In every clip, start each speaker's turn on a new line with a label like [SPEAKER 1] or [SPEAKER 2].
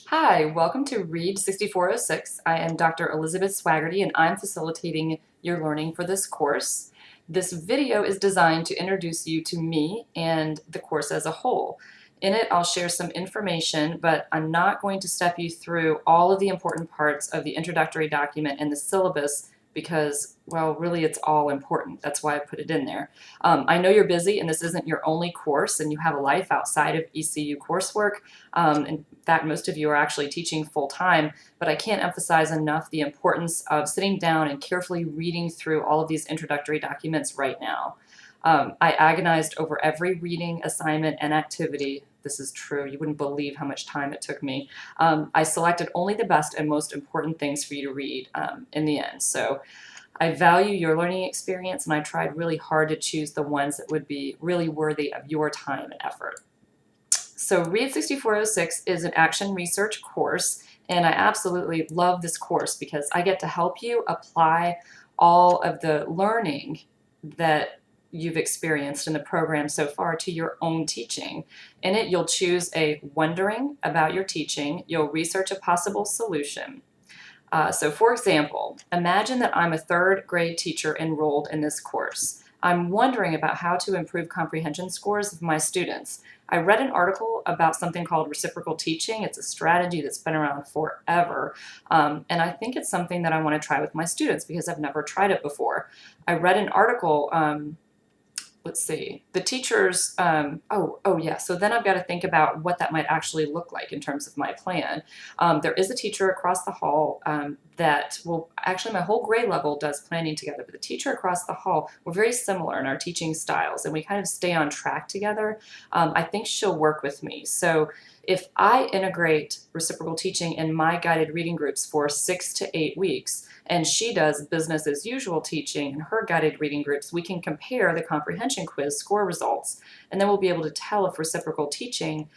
[SPEAKER 1] Hi, welcome to Read 6406. I am Dr. Elizabeth Swaggerty and I'm facilitating your learning for this course. This video is designed to introduce you to me and the course as a whole. In it, I'll share some information, but I'm not going to step you through all of the important parts of the introductory document and the syllabus because, well, really it's all important. That's why I put it in there. I know you're busy and this isn't your only course and you have a life outside of ECU coursework. In fact, most of you are actually teaching full-time, but I can't emphasize enough the importance of sitting down and carefully reading through all of these introductory documents right now. I agonized over every reading, assignment, and activity. This is true. You wouldn't believe how much time it took me. I selected only the best and most important things for you to read in the end. So I value your learning experience, and I tried really hard to choose the ones that would be really worthy of your time and effort. So Read 6406 is an action research course, and I absolutely love this course because I get to help you apply all of the learning that you've experienced in the program so far to your own teaching. In it, you'll choose a wondering about your teaching. You'll research a possible solution. So for example, imagine that I'm a third grade teacher enrolled in this course. I'm wondering about how to improve comprehension scores of my students. I read an article about something called reciprocal teaching. It's a strategy that's been around forever. And I think it's something that I want to try with my students because I've never tried it before. I read an article, let's see, the teachers, yeah, so then I've got to think about what that might actually look like in terms of my plan. There is a teacher across the hall that will, actually my whole grade level does planning together, but the teacher across the hall, we're very similar in our teaching styles and we kind of stay on track together. I think she'll work with me. So if I integrate reciprocal teaching in my guided reading groups for 6 to 8 weeks, and she does business as usual teaching in her guided reading groups, we can compare the comprehension quiz score results, and then we'll be able to tell if reciprocal teaching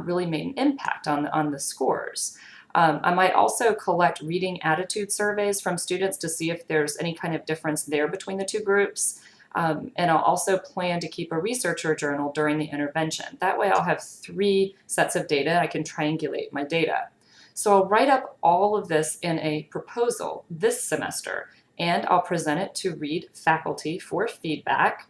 [SPEAKER 1] really made an impact on the scores. I might also collect reading attitude surveys from students to see if there's any kind of difference there between the two groups. And I'll also plan to keep a researcher journal during the intervention. That way I'll have 3 sets of data. I can triangulate my data. So I'll write up all of this in a proposal this semester, and I'll present it to Read faculty for feedback.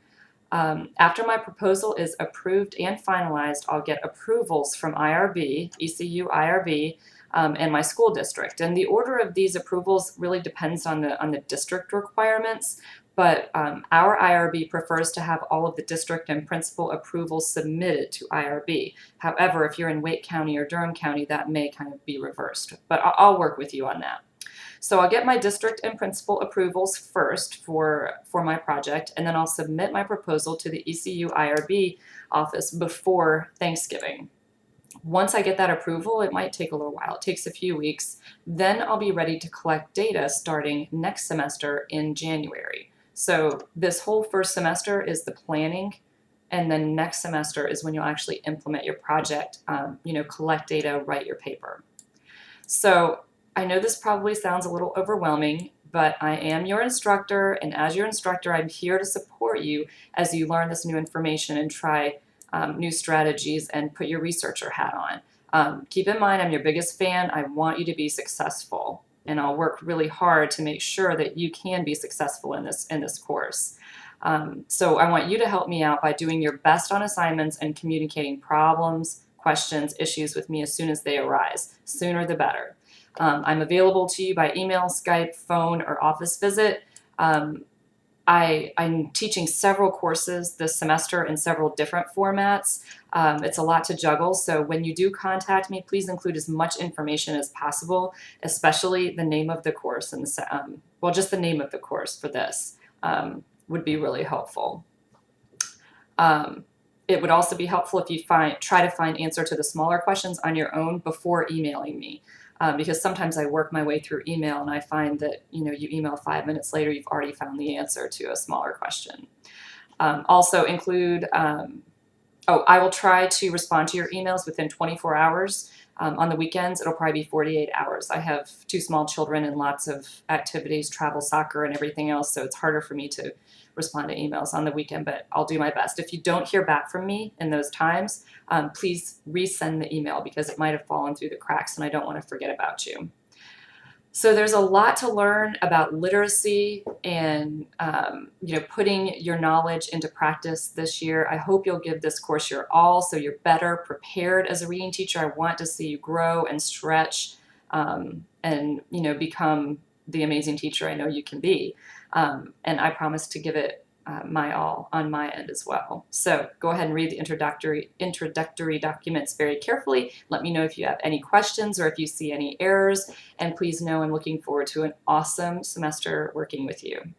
[SPEAKER 1] After my proposal is approved and finalized, I'll get approvals from IRB, ECU IRB, and my school district. And the order of these approvals really depends on the district requirements, but our IRB prefers to have all of the district and principal approvals submitted to IRB. However, if you're in Wake County or Durham County, that may kind of be reversed, but I'll work with you on that. So I'll get my district and principal approvals first for my project, and then I'll submit my proposal to the ECU IRB office before Thanksgiving. Once I get that approval, it might take a little while. It takes a few weeks. Then I'll be ready to collect data starting next semester in January. So this whole first semester is the planning, and then next semester is when you'll actually implement your project, collect data, write your paper. So I know this probably sounds a little overwhelming, but I am your instructor, and as your instructor, I'm here to support you as you learn this new information and try new strategies and put your researcher hat on. Keep in mind, I'm your biggest fan. I want you to be successful, and I'll work really hard to make sure that you can be successful in this course. So I want you to help me out by doing your best on assignments and communicating problems, questions, issues with me as soon as they arise. Sooner the better. I'm available to you by email, Skype, phone, or office visit. I'm teaching several courses this semester in several different formats. It's a lot to juggle, so when you do contact me, please include as much information as possible, especially the name of the course and just the name of the course for this would be really helpful. It would also be helpful if you try to find answer to the smaller questions on your own before emailing me. Because sometimes I work my way through email and I find that you email 5 minutes later, you've already found the answer to a smaller question. Also include Oh, I will try to respond to your emails within 24 hours. On the weekends, it'll probably be 48 hours. I have two small children and lots of activities, travel, soccer, and everything else, so it's harder for me to respond to emails on the weekend, but I'll do my best. If you don't hear back from me in those times, please resend the email because it might have fallen through the cracks and I don't want to forget about you. So there's a lot to learn about literacy and putting your knowledge into practice this year. I hope you'll give this course your all so you're better prepared as a reading teacher. I want to see you grow and stretch and become the amazing teacher I know you can be. And I promise to give it my all on my end as well. So go ahead and read the introductory documents very carefully. Let me know if you have any questions or if you see any errors. And please know I'm looking forward to an awesome semester working with you.